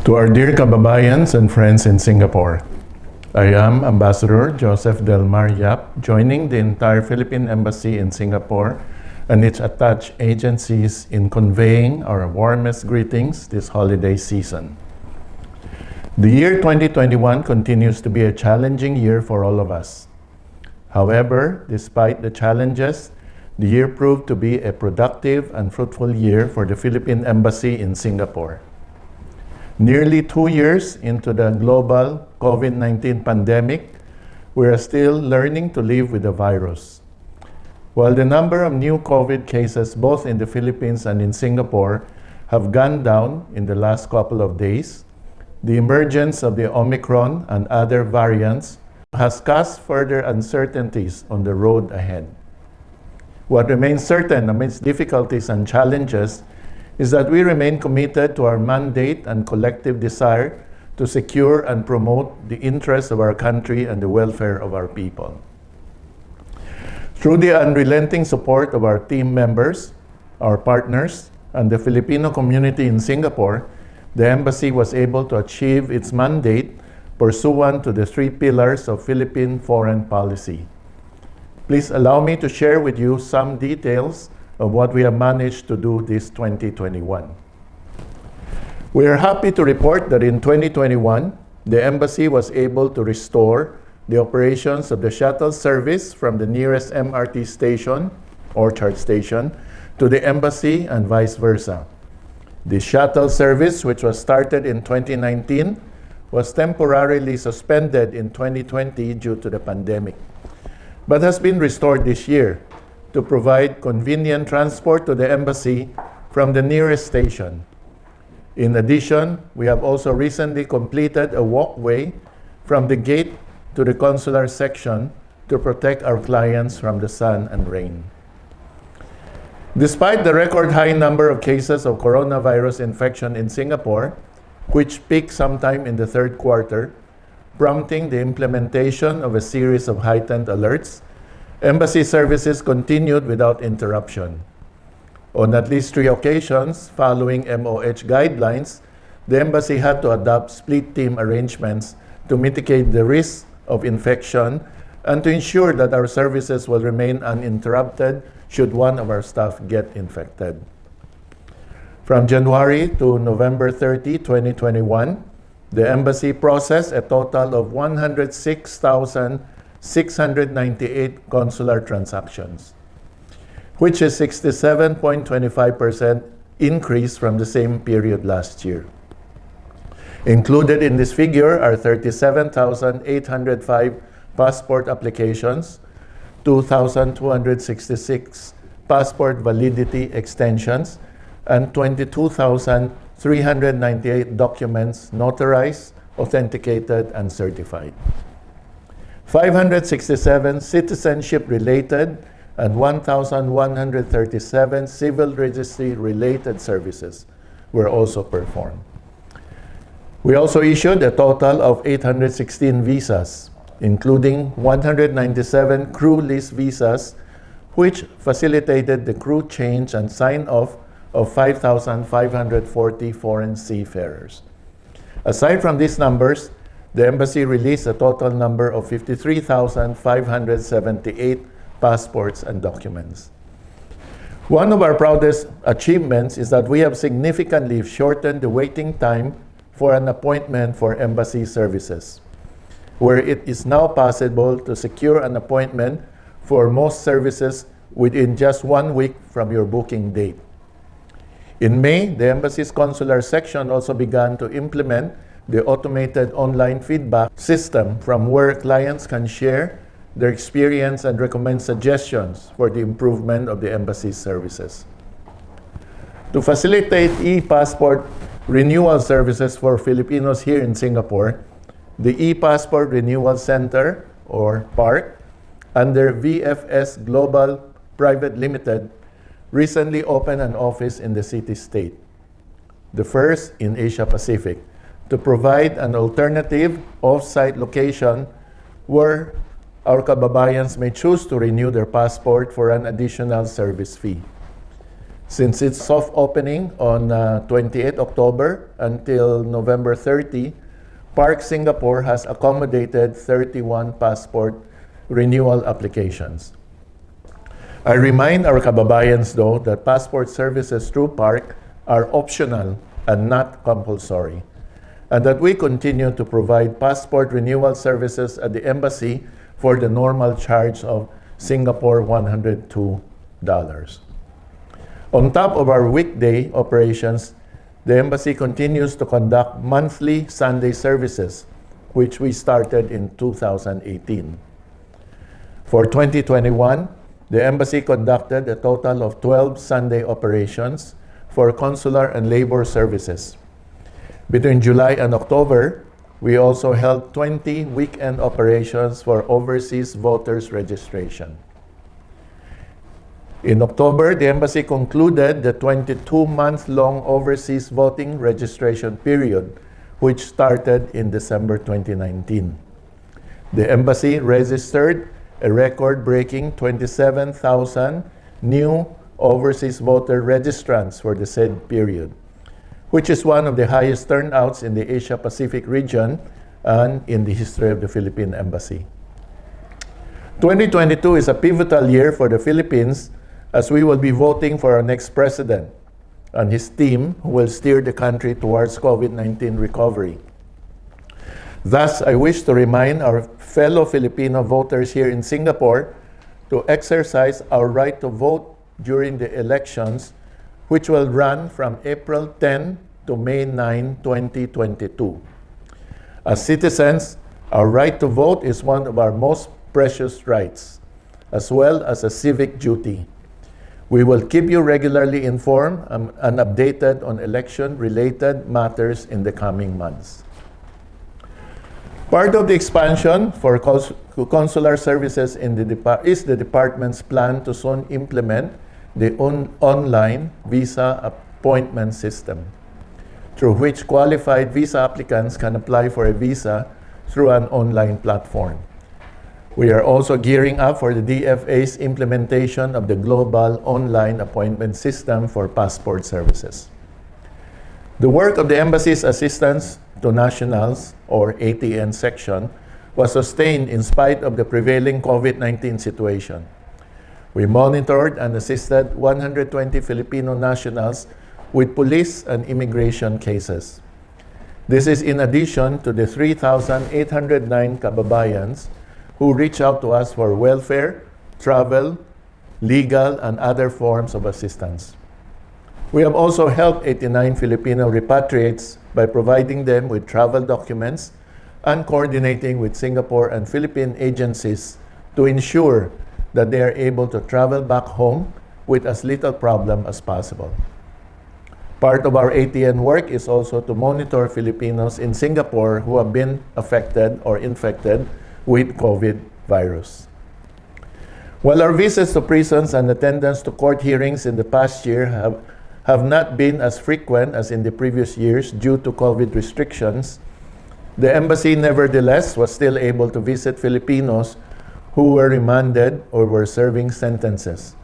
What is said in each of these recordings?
To our dear kababayans and friends in Singapore, I am Ambassador Joseph Del Mar Yap, joining the entire Philippine Embassy in Singapore and its attached agencies in conveying our warmest greetings this holiday season. The year 2021 continues to be a challenging year for all of us. However, despite the challenges, the year proved to be a productive and fruitful year for the Philippine Embassy in Singapore. Nearly 2 years into the global COVID-19 pandemic, we are still learning to live with the virus. While the number of new COVID cases both in the Philippines and in Singapore have gone down in the last couple of days, the emergence of the Omicron and other variants has cast further uncertainties on the road ahead. What remains certain amidst difficulties and challenges is that we remain committed to our mandate and collective desire to secure and promote the interests of our country and the welfare of our people. Through the unrelenting support of our team members, our partners, and the Filipino community in Singapore, the Embassy was able to achieve its mandate pursuant to the 3 pillars of Philippine foreign policy. Please allow me to share with you some details of what we have managed to do this 2021. We are happy to report that in 2021, the Embassy was able to restore the operations of the shuttle service from the nearest MRT station, Orchard Station, to the Embassy and vice versa. The shuttle service, which was started in 2019, was temporarily suspended in 2020 due to the pandemic, but has been restored this year to provide convenient transport to the Embassy from the nearest station. In addition, we have also recently completed a walkway from the gate to the consular section to protect our clients from the sun and rain. Despite the record high number of cases of coronavirus infection in Singapore, which peaked sometime in the third quarter, prompting the implementation of a series of heightened alerts, Embassy services continued without interruption. On at least 3 occasions, following MOH guidelines, the Embassy had to adopt split team arrangements to mitigate the risk of infection and to ensure that our services will remain uninterrupted should one of our staff get infected. From January to November 30, 2021, the Embassy processed a total of 106,698 consular transactions, which is 67.25% increase from the same period last year. Included in this figure are 37,805 passport applications, 2,266 passport validity extensions, and 22,398 documents notarized, authenticated, and certified. 567 citizenship-related and 1,137 civil registry-related services were also performed. We also issued a total of 816 visas, including 197 crew list visas, which facilitated the crew change and sign-off of 5,540 foreign seafarers. Aside from these numbers, the Embassy released a total number of 53,578 passports and documents. One of our proudest achievements is that we have significantly shortened the waiting time for an appointment for Embassy services, where it is now possible to secure an appointment for most services within just 1 week from your booking date. In May, the Embassy's consular section also began to implement the automated online feedback system from where clients can share their experience and recommend suggestions for the improvement of the Embassy's services. To facilitate e-passport renewal services for Filipinos here in Singapore, the e-Passport Renewal Center, or PARC, under VFS Global Private Limited, recently opened an office in the city-state, the first in Asia Pacific, to provide an alternative off-site location where our kababayans may choose to renew their passport for an additional service fee. Since its soft opening on 28 October until November 30, Park Singapore has accommodated 31 passport renewal applications. I remind our kababayans, though, that passport services through Park are optional and not compulsory, and that we continue to provide passport renewal services at the embassy for the normal charge of Singapore $102. On top of our weekday operations, the embassy continues to conduct monthly Sunday services, which we started in 2018. For 2021, the embassy conducted a total of 12 Sunday operations for consular and labor services. Between July and October, we also held 20 weekend operations for overseas voters registration. In October, the embassy concluded the 22-month-long overseas voting registration period, which started in December 2019. The embassy registered a record-breaking 27,000 new overseas voter registrants for the said period, which is one of the highest turnouts in the Asia-Pacific region and in the history of the Philippine Embassy. 2022 is a pivotal year for the Philippines, as we will be voting for our next president and his team who will steer the country towards COVID-19 recovery. Thus, I wish to remind our fellow Filipino voters here in Singapore to exercise our right to vote during the elections, which will run from April 10 to May 9, 2022. As citizens, our right to vote is one of our most precious rights, as well as a civic duty. We will keep you regularly informed and updated on election-related matters in the coming months. Part of the expansion for consular services is the department's plan to soon implement the online visa appointment system, through which qualified visa applicants can apply for a visa through an online platform. We are also gearing up for the DFA's implementation of the global online appointment system for passport services. The work of the Embassy's Assistance to Nationals, or ATN section, was sustained in spite of the prevailing COVID-19 situation. We monitored and assisted 120 Filipino nationals with police and immigration cases. This is in addition to the 3,809 kababayans who reach out to us for welfare, travel, legal, and other forms of assistance. We have also helped 89 Filipino repatriates by providing them with travel documents and coordinating with Singapore and Philippine agencies to ensure that they are able to travel back home with as little problem as possible. Part of our ATN work is also to monitor Filipinos in Singapore who have been affected or infected with COVID virus. While our visits to prisons and attendance to court hearings in the past year have not been as frequent as in the previous years due to COVID restrictions, the embassy nevertheless was still able to visit Filipinos who were remanded or were serving sentences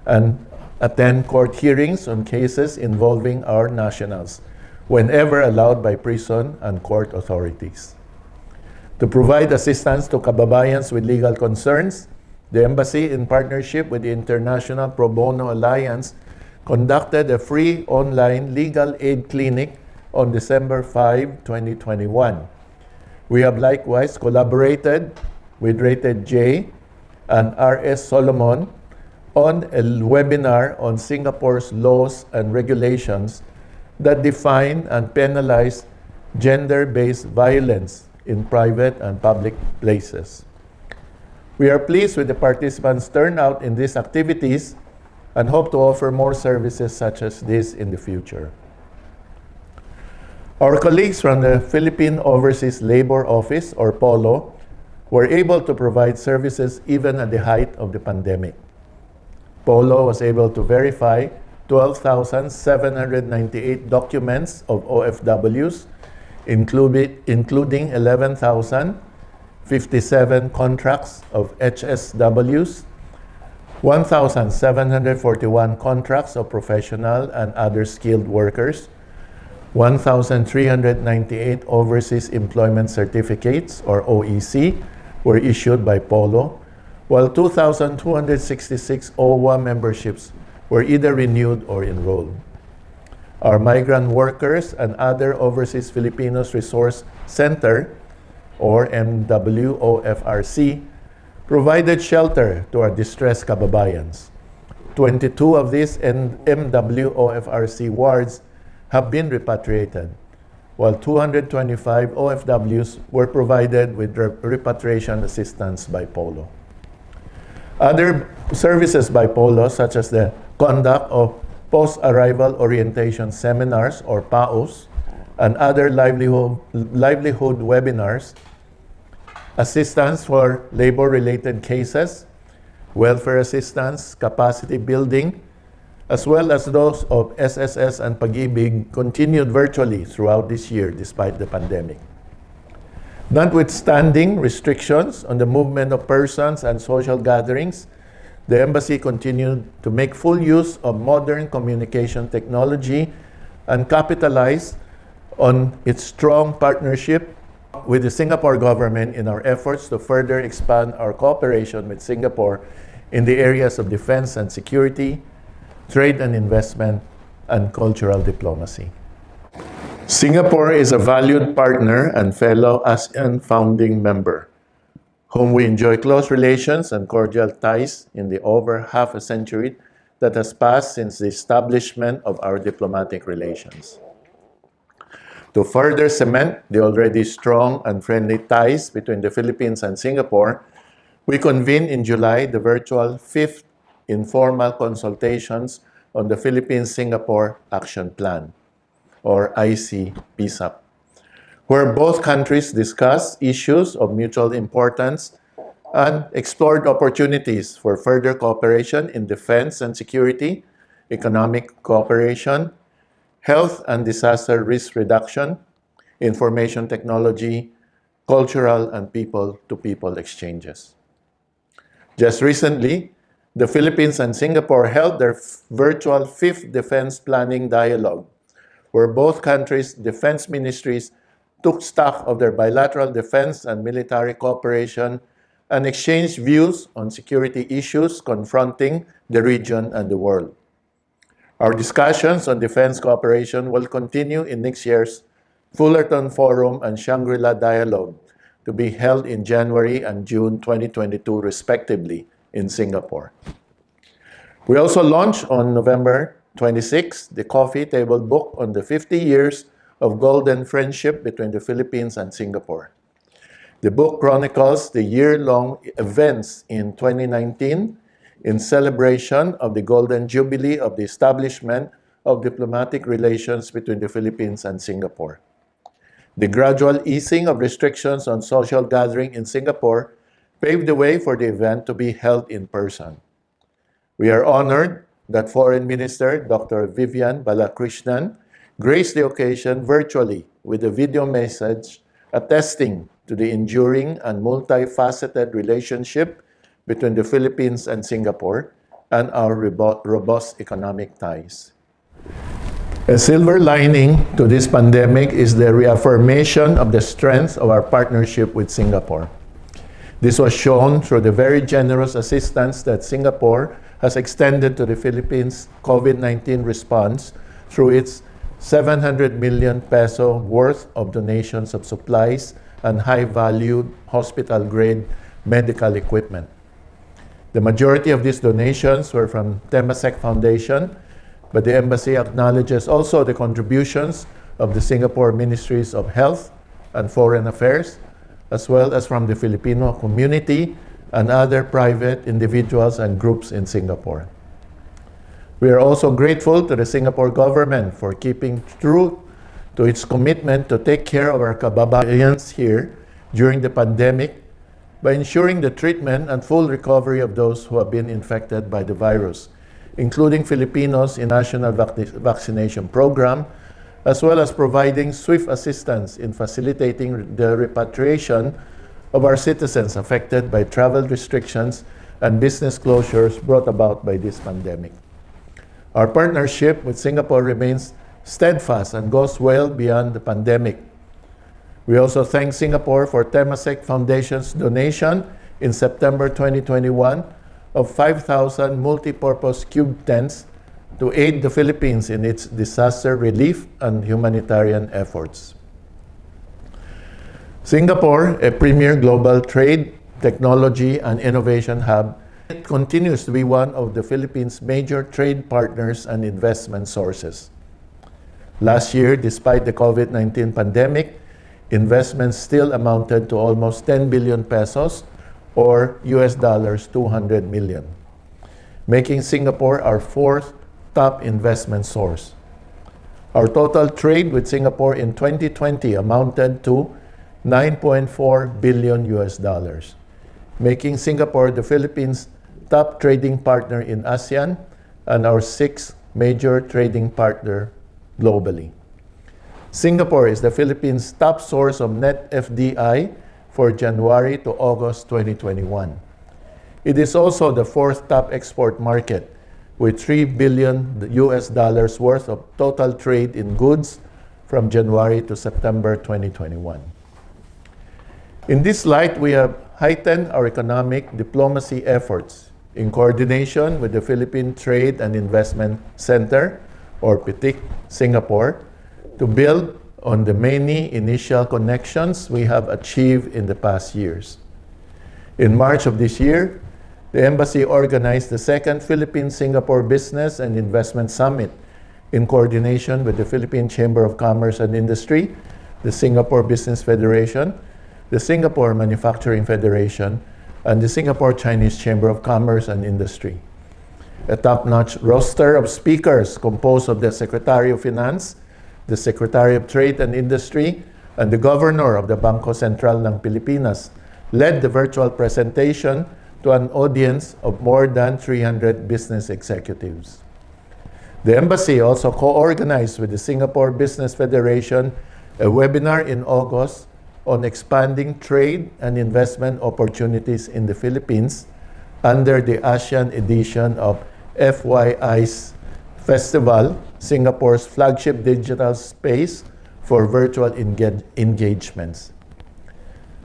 and attend court hearings on cases involving our nationals whenever allowed by prison and court authorities. To provide assistance to kababayans with legal concerns, the embassy, in partnership with the International Pro Bono Alliance, conducted a free online legal aid clinic on December 5, 2021. We have likewise collaborated with Rated J and R.S. Solomon on a webinar on Singapore's laws and regulations that define and penalize gender-based violence in private and public places. We are pleased with the participants' turnout in these activities and hope to offer more services such as this in the future. Our colleagues from the Philippine Overseas Labor Office, or POLO, were able to provide services even at the height of the pandemic. POLO was able to verify 12,798 documents of OFWs, including 11,057 contracts of HSWs, 1,741 contracts of professional and other skilled workers, 1,398 overseas employment certificates, or OEC, were issued by Polo, while 2,266 OWA memberships were either renewed or enrolled. Our Migrant Workers and Other Overseas Filipinos Resource Center, or MWOFRC, provided shelter to our distressed kababayans. 22 of these MWOFRC wards have been repatriated, while 225 OFWs were provided with repatriation assistance by Polo. Other services by Polo, such as the conduct of post-arrival orientation seminars, or PAOs, and other livelihood webinars, assistance for labor-related cases, welfare assistance, capacity building, as well as those of SSS and Pag-ibig, continued virtually throughout this year despite the pandemic. Notwithstanding restrictions on the movement of persons and social gatherings, the Embassy continued to make full use of modern communication technology and capitalize on its strong partnership with the Singapore government in our efforts to further expand our cooperation with Singapore in the areas of defense and security, trade and investment, and cultural diplomacy. Singapore is a valued partner and fellow ASEAN founding member, whom we enjoy close relations and cordial ties in the over half a century that has passed since the establishment of our diplomatic relations. To further cement the already strong and friendly ties between the Philippines and Singapore, we convened in July the virtual 5th informal consultations on the Philippines-Singapore Action Plan, or IC-PSAP, where both countries discussed issues of mutual importance and explored opportunities for further cooperation in defense and security, economic cooperation, health and disaster risk reduction, information technology, cultural and people-to-people exchanges. Just recently, the Philippines and Singapore held their virtual 5th Defense Planning Dialogue, where both countries' defense ministries took stock of their bilateral defense and military cooperation and exchanged views on security issues confronting the region and the world. Our discussions on defense cooperation will continue in next year's Fullerton Forum and Shangri-La Dialogue, to be held in January and June 2022 respectively in Singapore. We also launched on November 26 the coffee table book on the 50 years of golden friendship between the Philippines and Singapore. The book chronicles the year-long events in 2019 in celebration of the Golden Jubilee of the establishment of diplomatic relations between the Philippines and Singapore. The gradual easing of restrictions on social gathering in Singapore paved the way for the event to be held in person. We are honored that Foreign Minister Dr. Vivian Balakrishnan graced the occasion virtually with a video message attesting to the enduring and multifaceted relationship between the Philippines and Singapore and our robust economic ties. A silver lining to this pandemic is the reaffirmation of the strength of our partnership with Singapore. This was shown through the very generous assistance that Singapore has extended to the Philippines' COVID-19 response through its 700 million peso worth of donations of supplies and high-valued hospital-grade medical equipment. The majority of these donations were from Temasek Foundation, but the Embassy acknowledges also the contributions of the Singapore Ministries of Health and Foreign Affairs, as well as from the Filipino Community and other private individuals and groups in Singapore. We are also grateful to the Singapore government for keeping true to its commitment to take care of our kababayans here during the pandemic by ensuring the treatment and full recovery of those who have been infected by the virus, including Filipinos in national vaccination program, as well as providing swift assistance in facilitating the repatriation of our citizens affected by travel restrictions and business closures brought about by this pandemic. Our partnership with Singapore remains steadfast and goes well beyond the pandemic. We also thank Singapore for Temasek Foundation's donation in September 2021 of 5,000 multi-purpose cube tents to aid the Philippines in its disaster relief and humanitarian efforts. Singapore, a premier global trade, technology, and innovation hub, it continues to be one of the Philippines' major trade partners and investment sources. Last year, despite the COVID-19 pandemic, investments still amounted to almost 10 billion pesos or US dollars 200 million, making Singapore our fourth top investment source. Our total trade with Singapore in 2020 amounted to 9.4 billion US dollars, making Singapore the Philippines' top trading partner in ASEAN and our sixth major trading partner globally. Singapore is the Philippines' top source of net FDI for January to August 2021. It is also the fourth top export market with $3 billion US dollars worth of total trade in goods from January to September 2021. In this light, we have heightened our economic diplomacy efforts in coordination with the Philippine Trade and Investment Center, or PITIC, Singapore, to build on the many initial connections we have achieved in the past years. In March of this year, the Embassy organized the second Philippine-Singapore Business and Investment Summit in coordination with the Philippine Chamber of Commerce and Industry, the Singapore Business Federation, the Singapore Manufacturing Federation, and the Singapore Chinese Chamber of Commerce and Industry. A top-notch roster of speakers composed of the Secretary of Finance, the Secretary of Trade and Industry, and the Governor of the Bangko Sentral ng Pilipinas led the virtual presentation to an audience of more than 300 business executives. The Embassy also co-organized with the Singapore Business Federation a webinar in August on expanding trade and investment opportunities in the Philippines under the ASEAN edition of FYI's Festival, Singapore's flagship digital space for virtual engagements.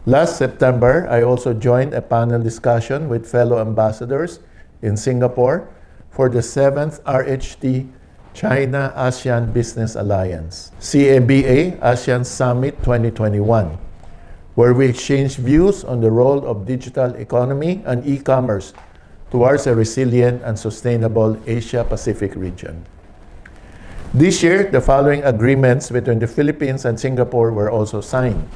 Last September, I also joined a panel discussion with fellow ambassadors in Singapore for the 7th RHT China-ASEAN Business Alliance, CABA ASEAN Summit 2021, where we exchanged views on the role of digital economy and e-commerce towards a resilient and sustainable Asia-Pacific region. This year, the following agreements between the Philippines and Singapore were also signed.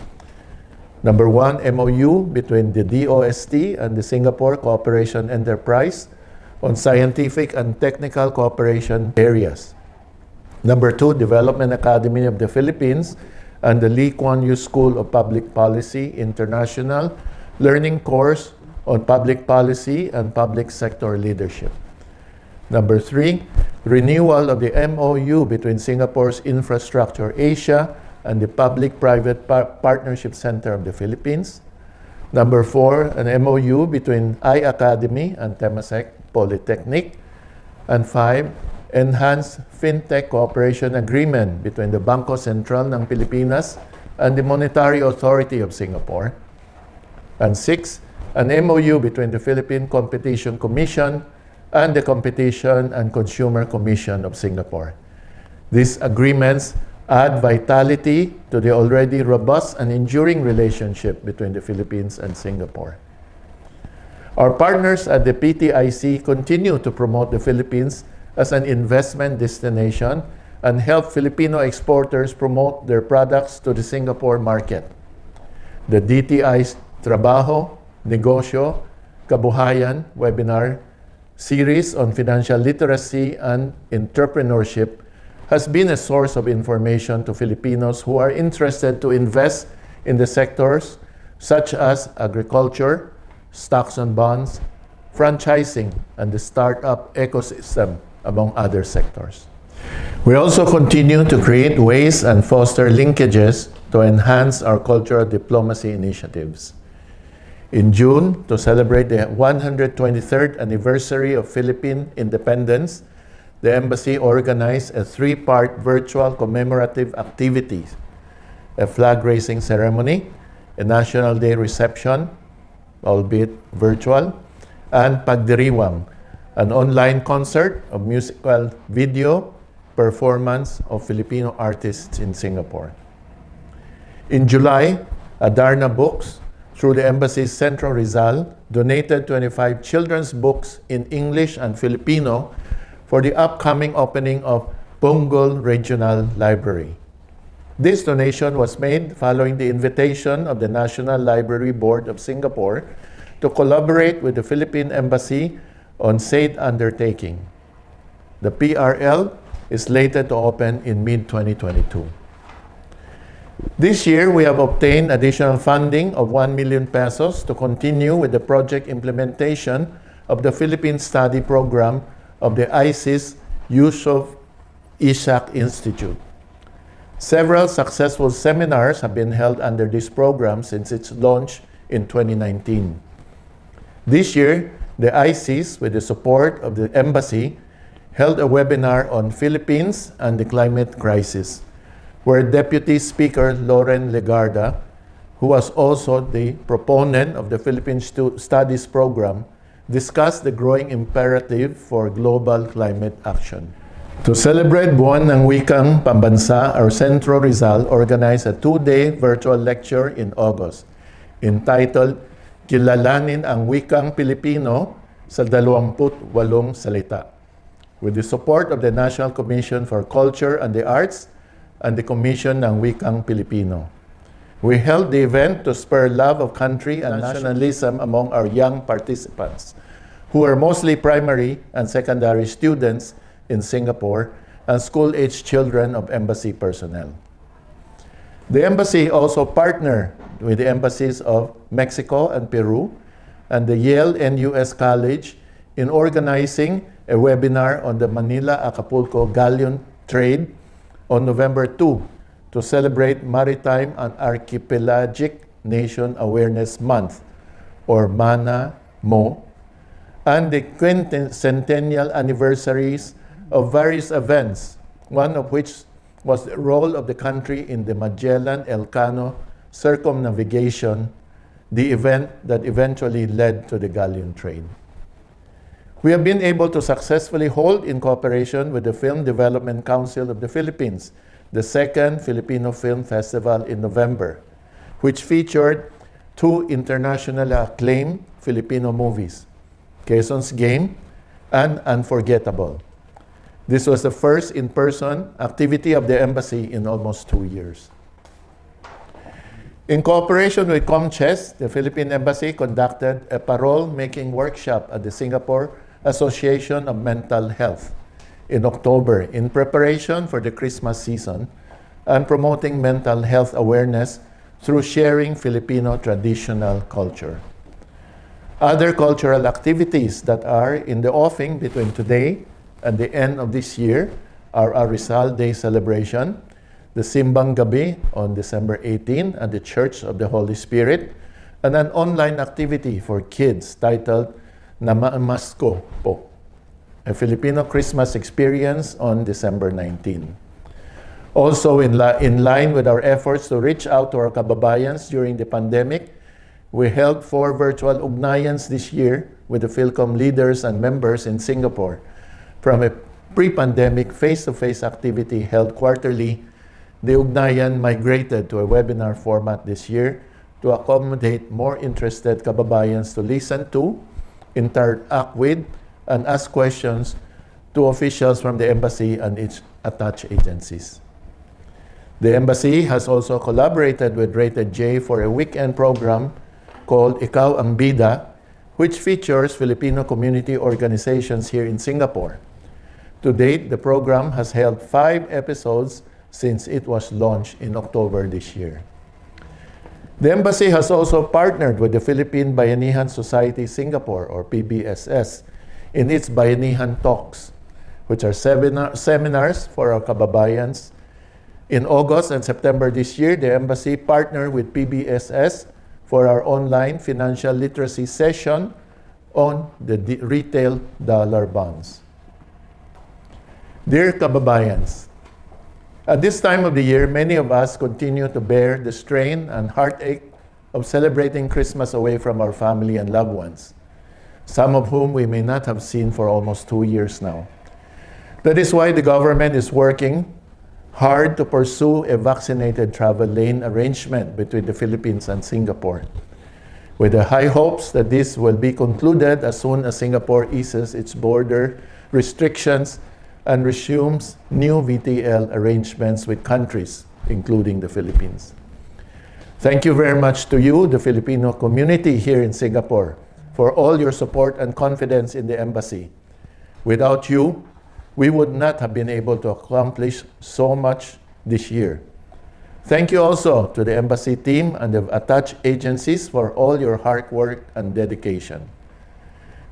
Number 1, MOU between the DOST and the Singapore Cooperation Enterprise on scientific and technical cooperation areas. Number 2, Development Academy of the Philippines and the Lee Kuan Yew School of Public Policy International Learning Course on Public Policy and Public Sector Leadership. Number 3, renewal of the MOU between Singapore's Infrastructure Asia and the Public-Private Partnership Center of the Philippines. Number 4, an MOU between iAcademy and Temasek Polytechnic. And 5, enhanced FinTech Cooperation Agreement between the Bangko Sentral ng Pilipinas and the Monetary Authority of Singapore. And 6, an MOU between the Philippine Competition Commission and the Competition and Consumer Commission of Singapore. These agreements add vitality to the already robust and enduring relationship between the Philippines and Singapore. Our partners at the PTIC continue to promote the Philippines as an investment destination and help Filipino exporters promote their products to the Singapore market. The DTI's Trabajo, Negosyo, Kabuhayan webinar series on financial literacy and entrepreneurship has been a source of information to Filipinos who are interested to invest in the sectors such as agriculture, stocks and bonds, franchising, and the startup ecosystem, among other sectors. We also continue to create ways and foster linkages to enhance our cultural diplomacy initiatives. In June, to celebrate the 123rd anniversary of Philippine independence, the embassy organized a three-part virtual commemorative activity: a flag-raising ceremony, a National Day reception, albeit virtual, and Pagdiriwang, an online concert of musical video performance of Filipino artists in Singapore. In July, Adarna Books, through the Embassy's Centro Rizal, donated 25 children's books in English and Filipino for the upcoming opening of Punggol Regional Library. This donation was made following the invitation of the National Library Board of Singapore to collaborate with the Philippine Embassy on said undertaking. The PRL is slated to open in mid-2022. This year, we have obtained additional funding of 1 million pesos to continue with the project implementation of the Philippine Study Program of the ISIS Yusuf Ishak Institute. Several successful seminars have been held under this program since its launch in 2019. This year, the ISIS, with the support of the Embassy, held a webinar on Philippines and the climate crisis, where Deputy Speaker Loren Legarda, who was also the proponent of the Philippine Studies Program, discussed the growing imperative for global climate action. To celebrate Buwan ng Wikang Pambansa, our Centro Rizal organized a 2-day virtual lecture in August entitled Kilalanin ang Wikang Pilipino sa 28 Salita, with the support of the National Commission for Culture and the Arts and the Commission ng Wikang Pilipino. We held the event to spur love of country and nationalism among our young participants, who are mostly primary and secondary students in Singapore and school-aged children of embassy personnel. The embassy also partnered with the embassies of Mexico and Peru and the Yale NUS College in organizing a webinar on the Manila-Acapulco galleon trade on November 2 to celebrate Maritime and Archipelagic Nation Awareness Month, or MANA-MO, and the quincentennial anniversaries of various events, one of which was the role of the country in the Magellan-Elcano circumnavigation, the event that eventually led to the galleon trade. We have been able to successfully hold, in cooperation with the Film Development Council of the Philippines, the second Filipino Film Festival in November, which featured 2 internationally acclaimed Filipino movies, Quezon's Game and Unforgettable. This was the first in-person activity of the embassy in almost 2 years. In cooperation with COMCHES, the Philippine Embassy conducted a parole-making workshop at the Singapore Association of Mental Health in October in preparation for the Christmas season and promoting mental health awareness through sharing Filipino traditional culture. Other cultural activities that are in the offing between today and the end of this year are our Rizal Day celebration, the Simbang Gabi on December 18 at the Church of the Holy Spirit, and an online activity for kids titled Namamasko Po, a Filipino Christmas experience on December 19. Also, in line with our efforts to reach out to our kababayans during the pandemic, we held 4 virtual ugnayans this year with the Philcom leaders and members in Singapore. From a pre-pandemic face-to-face activity held quarterly, the ugnayan migrated to a webinar format this year to accommodate more interested kababayans to listen to, interact with, and ask questions to officials from the embassy and its attached agencies. The embassy has also collaborated with Rated J for a weekend program called Ikaw ang Bida, which features Filipino community organizations here in Singapore. To date, the program has held 5 episodes since it was launched in October this year. The embassy has also partnered with the Philippine Bayanihan Society Singapore, or PBSS, in its Bayanihan Talks, which are seminars for our kababayans. In August and September this year, the embassy partnered with PBSS for our online financial literacy session on the retail dollar bonds. Dear kababayans, at this time of the year, many of us continue to bear the strain and heartache of celebrating Christmas away from our family and loved ones, some of whom we may not have seen for almost 2 years now. That is why the government is working hard to pursue a vaccinated travel lane arrangement between the Philippines and Singapore, with the high hopes that this will be concluded as soon as Singapore eases its border restrictions and resumes new VTL arrangements with countries, including the Philippines. Thank you very much to you, the Filipino community here in Singapore, for all your support and confidence in the embassy. Without you, we would not have been able to accomplish so much this year. Thank you also to the embassy team and the attached agencies for all your hard work and dedication.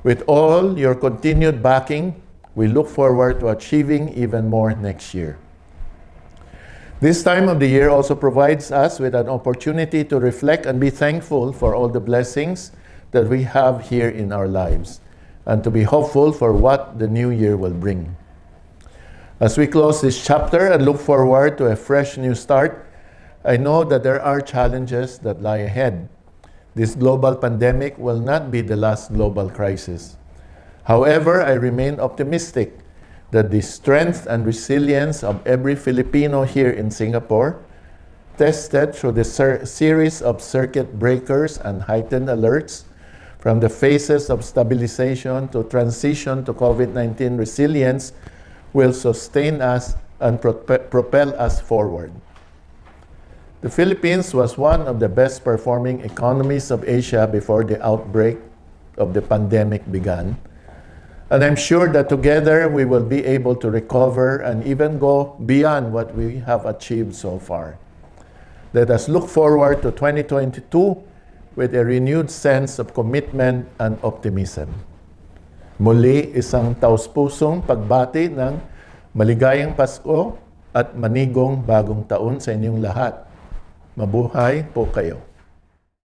With all your continued backing, we look forward to achieving even more next year. This time of the year also provides us with an opportunity to reflect and be thankful for all the blessings that we have here in our lives, and to be hopeful for what the new year will bring. As we close this chapter and look forward to a fresh new start, I know that there are challenges that lie ahead. This global pandemic will not be the last global crisis. However, I remain optimistic that the strength and resilience of every Filipino here in Singapore, tested through the series of circuit breakers and heightened alerts, from the phases of stabilization to transition to COVID-19 resilience, will sustain us and propel us forward. The Philippines was one of the best performing economies of Asia before the outbreak of the pandemic began. And I'm sure that together we will be able to recover and even go beyond what we have achieved so far. Let us look forward to 2022 with a renewed sense of commitment and optimism. Muli, isang taus-pusong pagbati ng maligayang Pasko at manigong bagong taon sa inyong lahat. Mabuhay po kayo.